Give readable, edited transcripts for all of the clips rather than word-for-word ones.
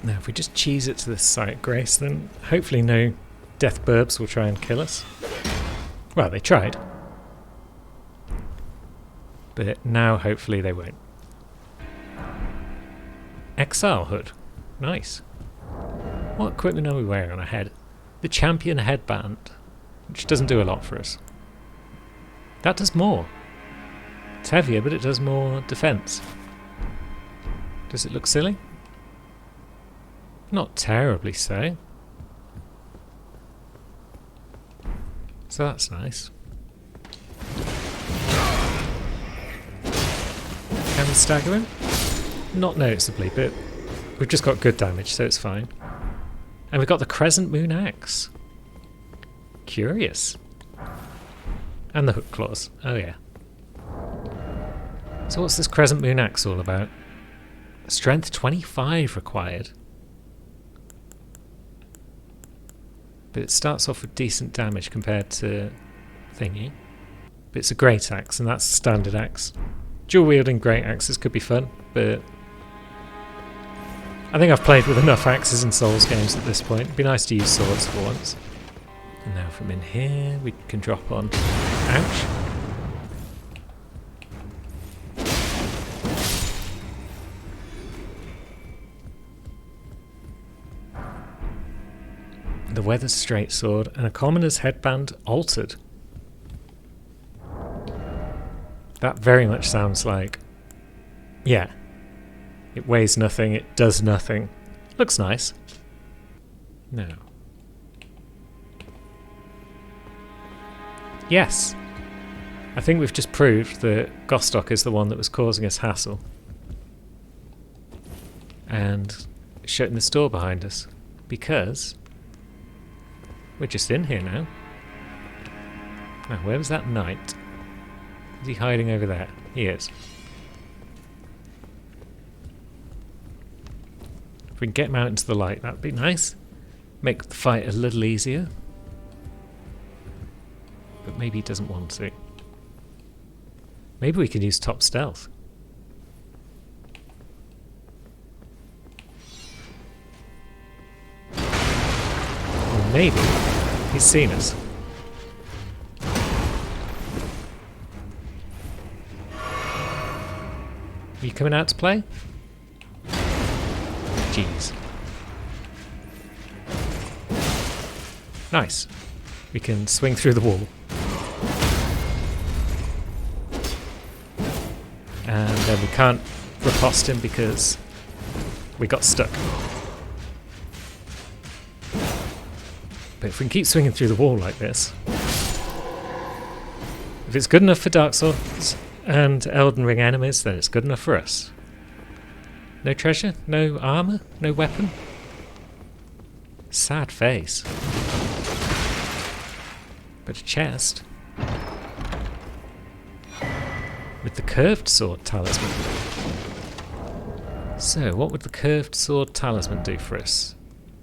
Now, if we just cheese it to this site, Grace, then hopefully no death burbs will try and kill us. Well, they tried. But now, hopefully, they won't. Exile hood. Nice. What equipment are we wearing on our head? The champion headband, which doesn't do a lot for us. That does more. It's heavier, but it does more defense. Does it look silly? Not terribly so. So that's nice. Can we stagger him? Not noticeably, but we've just got good damage, so it's fine. And we've got the Crescent Moon Axe. Curious. And the Hook Claws. Oh yeah. So what's this Crescent Moon Axe all about? Strength 25 required. But it starts off with decent damage compared to thingy. But it's a great axe, and that's a standard axe. Dual wielding great axes could be fun, but I think I've played with enough axes in Souls games at this point. It'd be nice to use swords for once. And now from in here we can drop on. Ouch. The Weathered Straight Sword and a Commoner's Headband altered. That very much sounds like... yeah. It weighs nothing, it does nothing. Looks nice. No. Yes. I think we've just proved that Gostock is the one that was causing us hassle. And shutting this door behind us. Because we're just in here now. Now, where was that knight? Is he hiding over there? He is. If we can get him out into the light, that'd be nice. Make the fight a little easier. But maybe he doesn't want to. Maybe we can use top stealth. Or maybe he's seen us. Are you coming out to play? Jeez. Nice. We can swing through the wall. And then we can't riposte him because we got stuck. But if we can keep swinging through the wall like this... if it's good enough for Dark Souls and Elden Ring enemies, then it's good enough for us. No treasure? No armour? No weapon? Sad face. But a chest. With the curved sword talisman. So, what would the curved sword talisman do for us?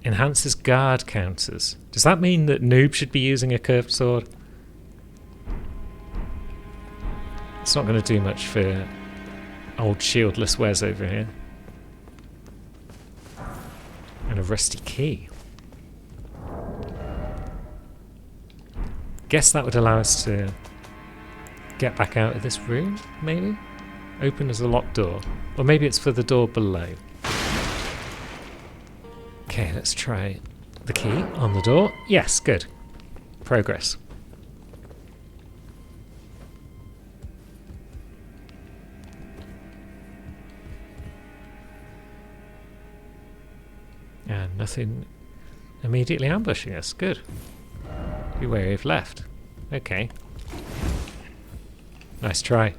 Enhances guard counters. Does that mean that Noob should be using a curved sword? It's not going to do much for old shieldless Wes over here. And a rusty key. Guess that would allow us to get back out of this room, maybe? Open as a locked door. Or maybe it's for the door below. Okay, let's try the key on the door. Yes, good. Progress. And nothing immediately ambushing us. Good. Be wary of left. Okay. Nice try.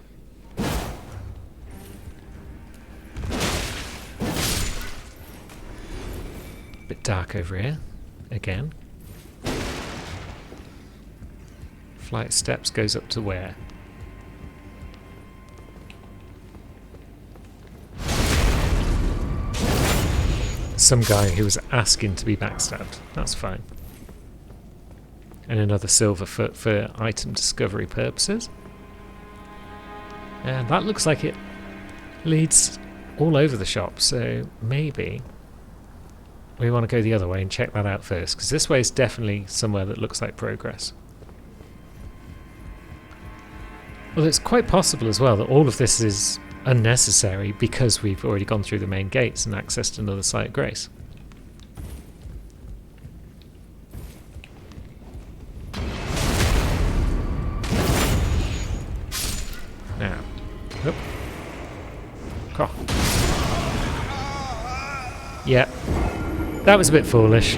Bit dark over here. Again. Flight steps goes up to where? Some guy who was asking to be backstabbed. That's fine. And another silver foot for item discovery purposes. And that looks like it leads all over the shop, so maybe we want to go the other way and check that out first, because this way is definitely somewhere that looks like progress. Well, it's quite possible as well that all of this is unnecessary because we've already gone through the main gates and accessed another site of grace. Now, whoop. Oh. Yeah, that was a bit foolish.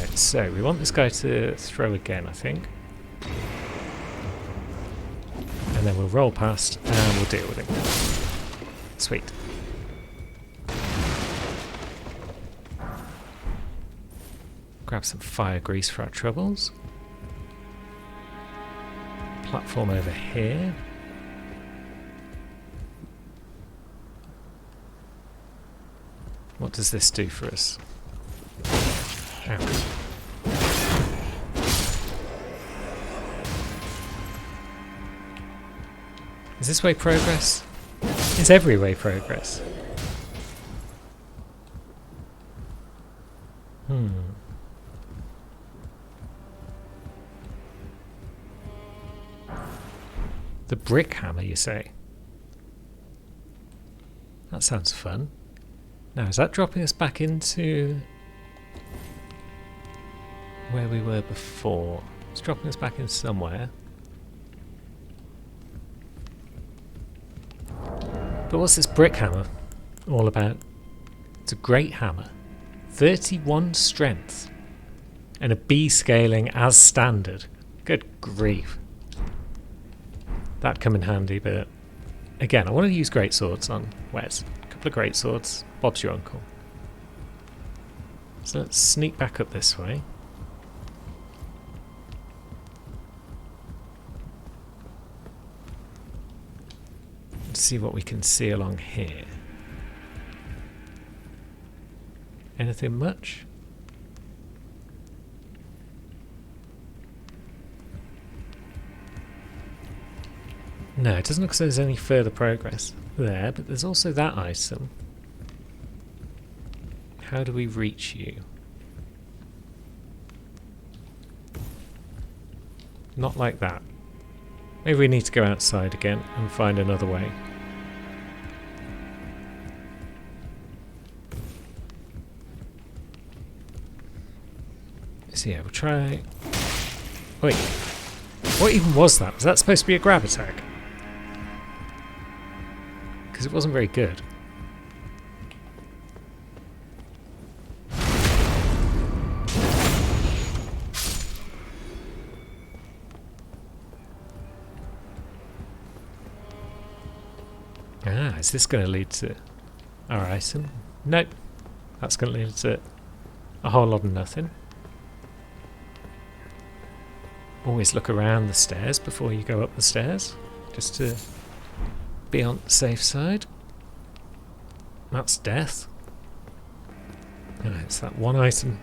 Right, so we want this guy to throw again, I think. And then we'll roll past and we'll deal with him. Sweet. Grab some fire grease for our troubles. Platform over here. What does this do for us? Ow. Is this way progress? Is every way progress? The brick hammer, you say? That sounds fun. Now, is that dropping us back into where we were before? It's dropping us back in somewhere. But what's this brick hammer all about? It's a great hammer. 31 strength. And a B scaling as standard. Good grief. That'd come in handy, but again, I want to use great swords on Wes. A couple of great swords. Bob's your uncle. So let's sneak back up this way. Let's see what we can see along here. Anything much? No, it doesn't look as though there's any further progress there, but there's also that item. How do we reach you? Not like that. Maybe we need to go outside again and find another way. So yeah, we'll try... Wait, what even was that? Was that supposed to be a grab attack? Because it wasn't very good. Ah, is this going to lead to our item? Nope. That's going to lead to a whole lot of nothing. Always look around the stairs before you go up the stairs, just to be on the safe side. That's death. It's that one item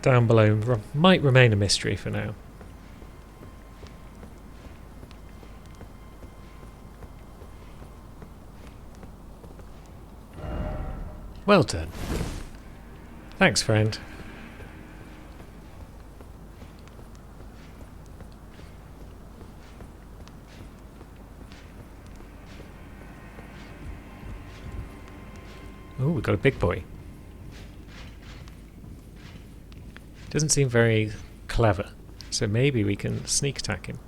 down below. Might remain a mystery for now. Well done. Thanks, friend. Oh, we've got a big boy. Doesn't seem very clever, so maybe we can sneak attack him.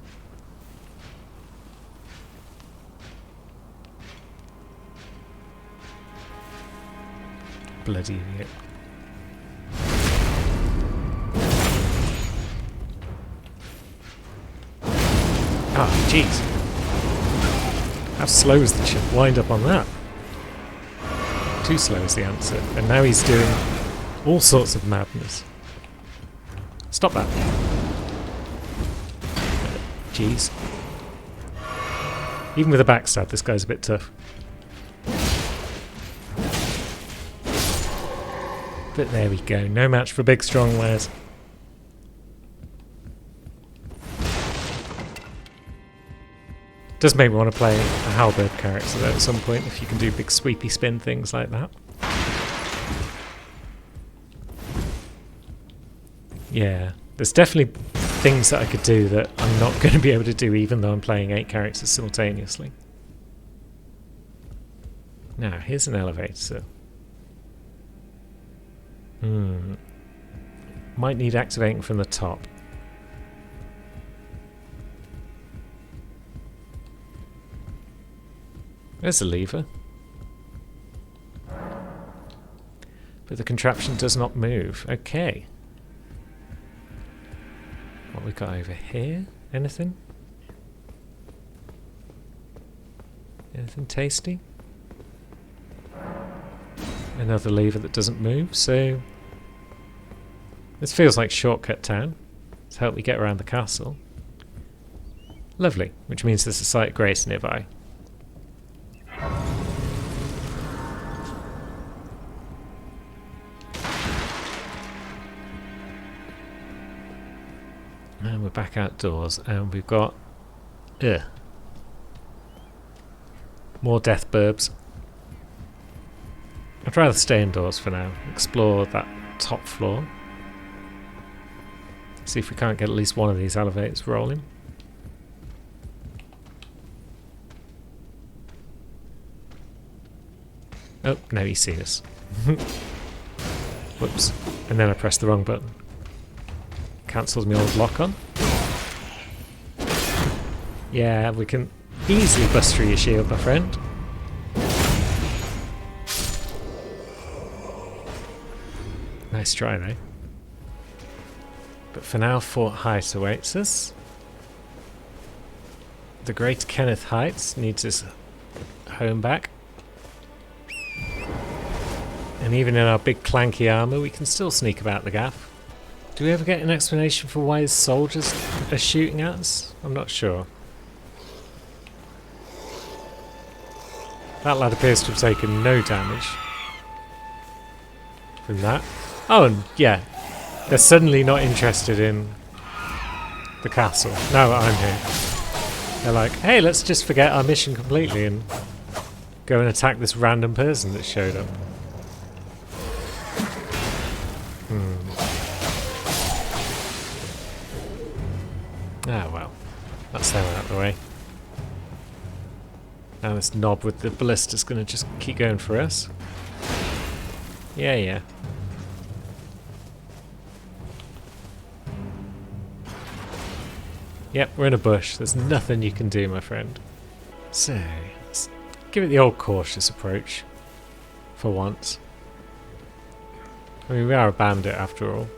Bloody idiot. Ah, jeez. How slow is the wind up on that? Too slow is the answer. And now he's doing all sorts of madness. Stop that. Jeez. Even with a backstab, this guy's a bit tough. But there we go. No match for big strong Wes. Does make me want to play a halberd character though at some point, if you can do big sweepy spin things like that. Yeah, there's definitely things that I could do that I'm not going to be able to do even though I'm playing 8 characters simultaneously. Now, here's an elevator. Might need activating from the top. There's a lever. But the contraption does not move. Okay. What we got over here? Anything? Anything tasty? Another lever that doesn't move, so this feels like Shortcut Town. It's helped me get around the castle. Lovely, which means there's a site of grace nearby. And we're back outdoors, and we've got more death burbs. I'd rather stay indoors for now, explore that top floor. See if we can't get at least one of these elevators rolling. Oh, now you see us. Whoops. And then I pressed the wrong button. Cancels my old lock on. Yeah, we can easily bust through your shield, my friend. Nice try, though. But for now, Fort Heights awaits us. The Great Kenneth Heights needs his home back. And even in our big clanky armour, we can still sneak about the gaff. Do we ever get an explanation for why his soldiers are shooting at us? I'm not sure. That lad appears to have taken no damage from that. Oh, and yeah, they're suddenly not interested in the castle now that I'm here. They're like, hey, let's just forget our mission completely and go and attack this random person that showed up. Ah, well, that's them out of the way. Now this knob with the ballista's going to just keep going for us. Yeah. Yep, we're in a bush. There's nothing you can do, my friend. So, let's give it the old cautious approach. For once. I mean, we are a bandit after all.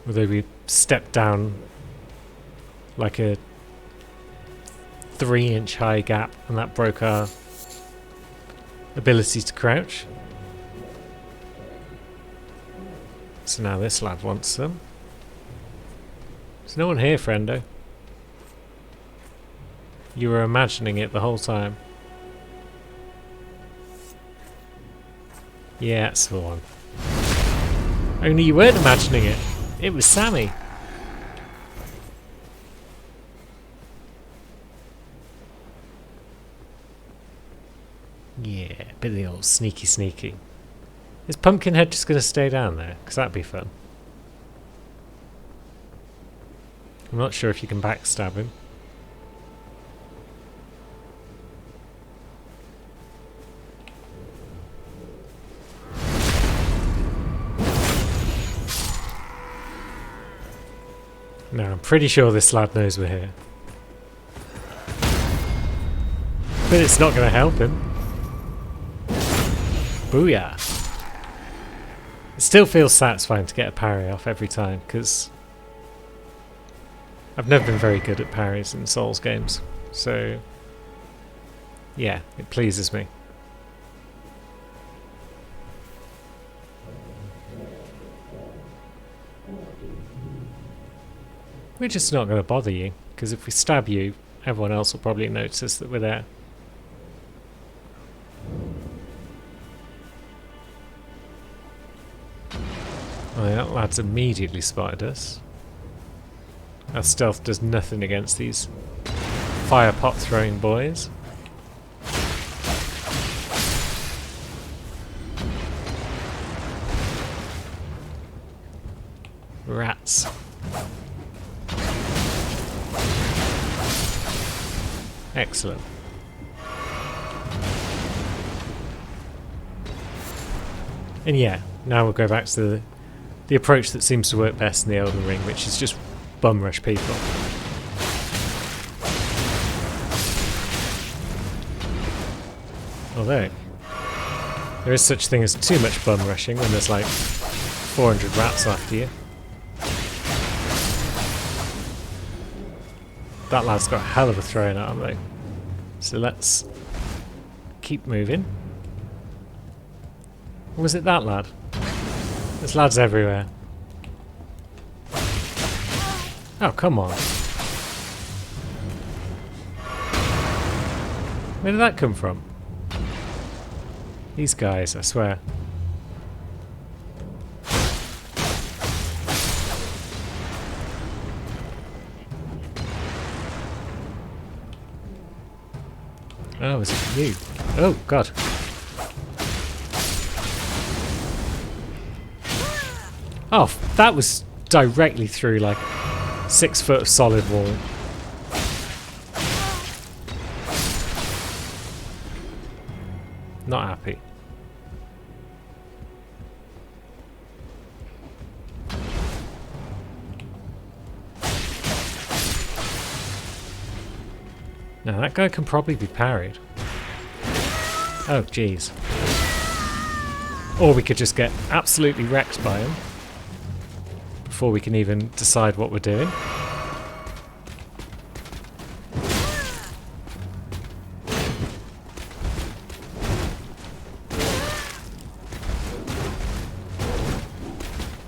Although we stepped down like a 3-inch high gap and that broke our ability to crouch. So now this lad wants some. There's no one here, friendo. You were imagining it the whole time. Yeah, that's the one. Only you weren't imagining it. It was Sammy. Yeah, bit of the old sneaky. Is Pumpkinhead just going to stay down there? Because that'd be fun. I'm not sure if you can backstab him. No, I'm pretty sure this lad knows we're here. But it's not going to help him. Booyah! It still feels satisfying to get a parry off every time, because I've never been very good at parries in Souls games, so yeah, it pleases me. We're just not going to bother you, because if we stab you, everyone else will probably notice that we're there. Oh, that lad's immediately spotted us. Our stealth does nothing against these fire pot throwing boys. Rats. Excellent. And yeah, now we'll go back to the approach that seems to work best in the Elden Ring, which is just bum rush people. Although, there is such thing as too much bum rushing when there's like 400 rats after you. That lad's got a hell of a throwing arm though. So let's keep moving. Or was it that lad? There's lads everywhere. Oh, come on. Where did that come from? These guys, I swear. Oh, is it you? Oh, God. Oh, that was directly through like 6 foot of solid wall. Not happy. Now that guy can probably be parried. Oh, jeez. Or we could just get absolutely wrecked by him before we can even decide what we're doing.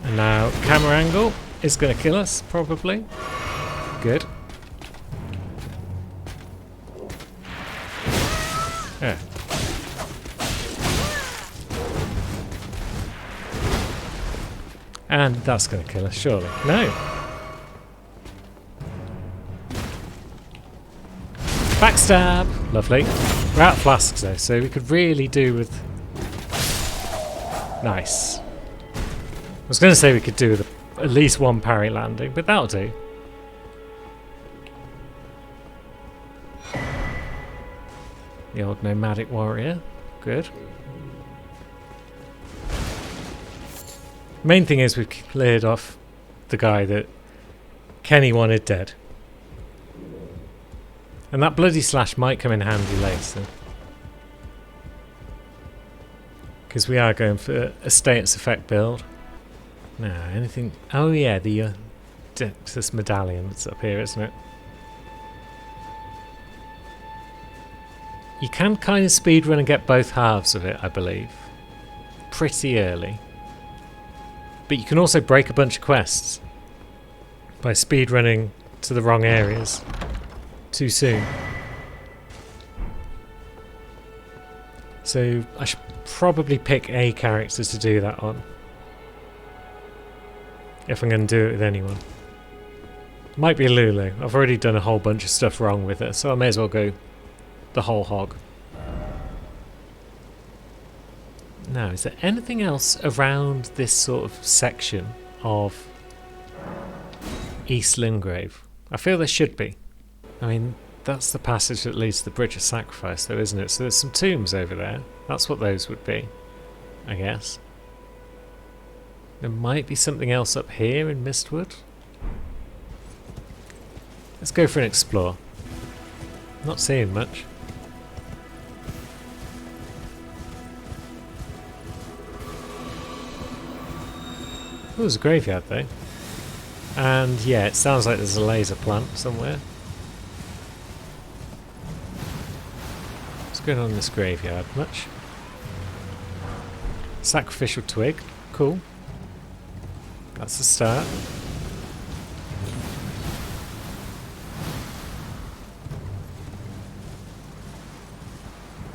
And now camera angle is going to kill us, probably. Good. Yeah. And that's going to kill us, surely. No! Backstab! Lovely. We're out of flasks though, so we could really do with... Nice. I was going to say we could do with at least one parry landing, but that'll do. The old nomadic warrior. Good. Main thing is we've cleared off the guy that Kenny wanted dead. And that bloody slash might come in handy later. Because we are going for a status effect build. Now, anything... Oh yeah, the Dexus medallion that's up here, isn't it? You can kind of speedrun and get both halves of it, I believe. Pretty early. But you can also break a bunch of quests by speedrunning to the wrong areas too soon. So I should probably pick a character to do that on. If I'm going to do it with anyone. Might be Lulu. I've already done a whole bunch of stuff wrong with her, so I may as well go the whole hog. Now, is there anything else around this sort of section of East Lingrave? I feel there should be. I mean, that's the passage that leads to the Bridge of Sacrifice though, isn't it? So there's some tombs over there. That's what those would be, I guess. There might be something else up here in Mistwood. Let's go for an explore. Not seeing much. Oh, there's a graveyard though. And yeah, it sounds like there's a laser plant somewhere. What's going on in this graveyard? Much? Sacrificial twig. Cool. That's the start.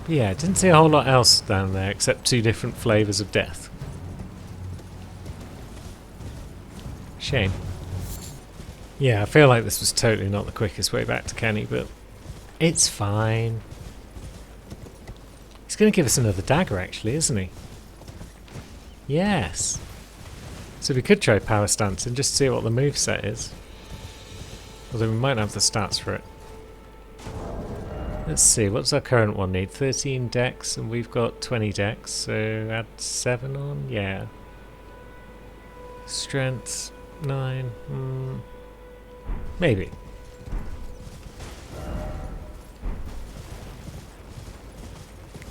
But yeah, didn't see a whole lot else down there except 2 different flavours of death. Shame. Yeah, I feel like this was totally not the quickest way back to Kenny, but it's fine. He's going to give us another dagger, actually, isn't he? Yes. So we could try Power Stance and just see what the moveset is. Although we might not have the stats for it. Let's see, what's our current one need? 13 dex, and we've got 20 dex, so add 7 on? Yeah. Strength, 9, maybe.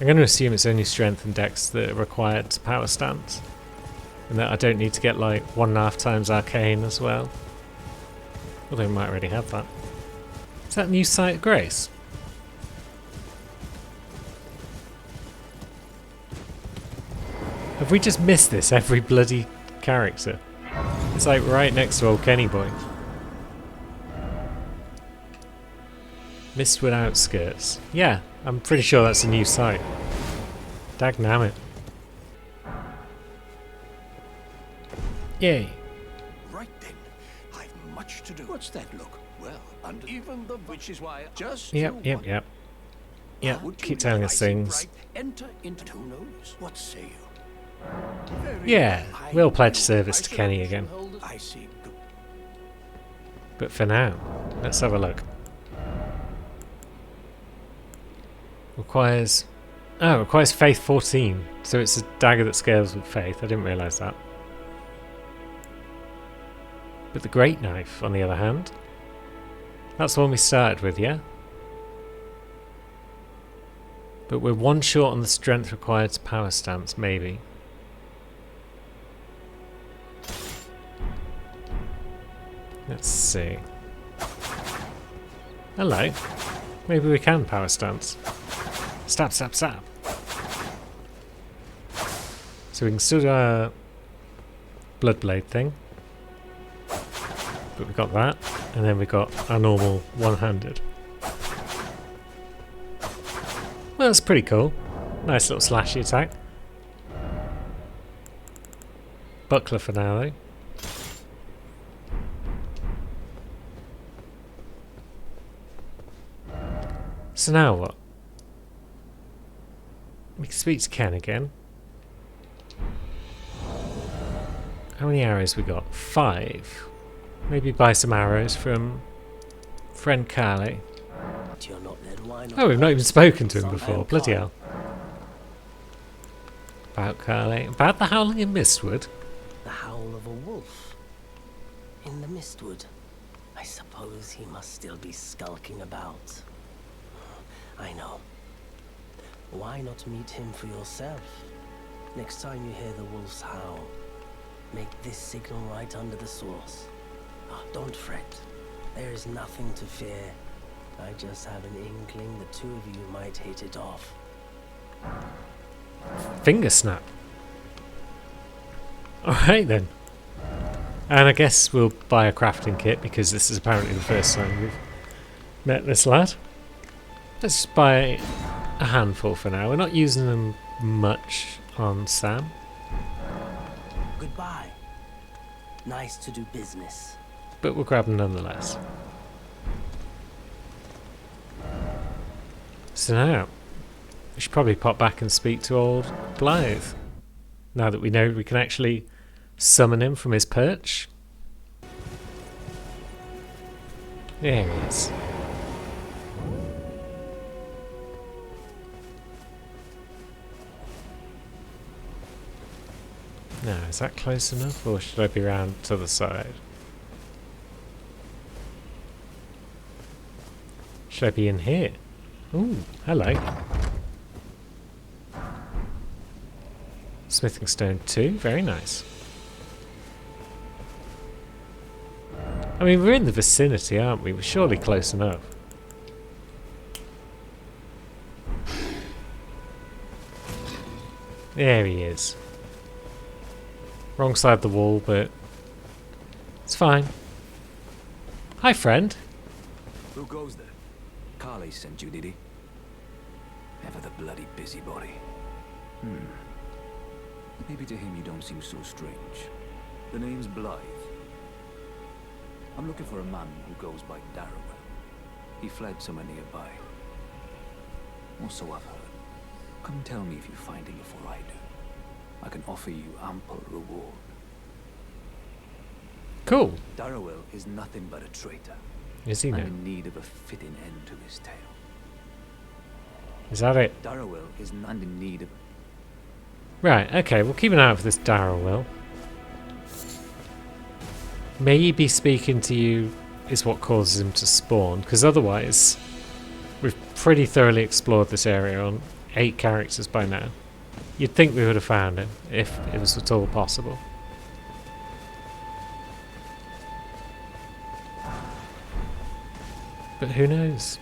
I'm going to assume it's only strength and dex that are required to Power Stance. And that I don't need to get like 1.5 times arcane as well. Although we might already have that. Is that new Sight of Grace? Have we just missed this every bloody character? It's like right next to old Kenny Boy. Mistwood Outskirts. Yeah, I'm pretty sure that's a new site. Dagnammit. Yay. Right then, I've much to do. What's that look? Well, under even the which is why just Yep. Yeah, keep telling us things. Enter into who knows. What say you? Yeah, we'll pledge service to Kenny again. I see. But for now, let's have a look. Requires faith 14, so it's a dagger that scales with faith. I didn't realise that. But the Great Knife, on the other hand, that's the one we started with, yeah? But we're one short on the strength required to Power Stance, maybe. Let's see. Hello. Maybe we can Power Stance. Stab. So we can still do our Bloodblade thing. But we got that, and then we got our normal one-handed. Well, that's pretty cool. Nice little slashy attack. Buckler for now, though. So now what? We can speak to Ken again. How many arrows we got? 5. Maybe buy some arrows from friend Carly. Oh, we've not even spoken to him before. Bloody hell. About Carly. About the howling in Mistwood. The howl of a wolf in the Mistwood. I suppose he must still be skulking about. I know. Why not meet him for yourself? Next time you hear the wolf's howl, make this signal right under the source. Oh, don't fret. There is nothing to fear. I just have an inkling the two of you might hit it off. Finger snap. Alright then. And I guess we'll buy a crafting kit because this is apparently the first time we've met this lad. Let's buy a handful for now. We're not using them much on Sam. Goodbye. Nice to do business. But we'll grab them nonetheless. So now, we should probably pop back and speak to old Blythe. Now that we know we can actually summon him from his perch. There he is. Now, is that close enough, or should I be round to the side? Should I be in here? Ooh, hello. Smithing stone 2, very nice. I mean, we're in the vicinity, aren't we? We're surely close enough. There he is. Wrong side of the wall, but it's fine. Hi, friend. Who goes there? Carly sent you, did he? Ever the bloody busybody. Maybe to him you don't seem so strange. The name's Blythe. I'm looking for a man who goes by Darrowell. He fled somewhere nearby. Or so I've heard. Come and tell me if you find him before I do. I can offer you ample reward. Cool. Darrowell is nothing but a traitor. Is he I'm now? in need of a fitting end to his tale. Is that it? Darrowell is not in need of... Right, okay, we'll keep an eye out for this Darrowell. Maybe speaking to you is what causes him to spawn, because otherwise we've pretty thoroughly explored this area on 8 characters by now. You'd think we would have found him, if it was at all possible. But who knows?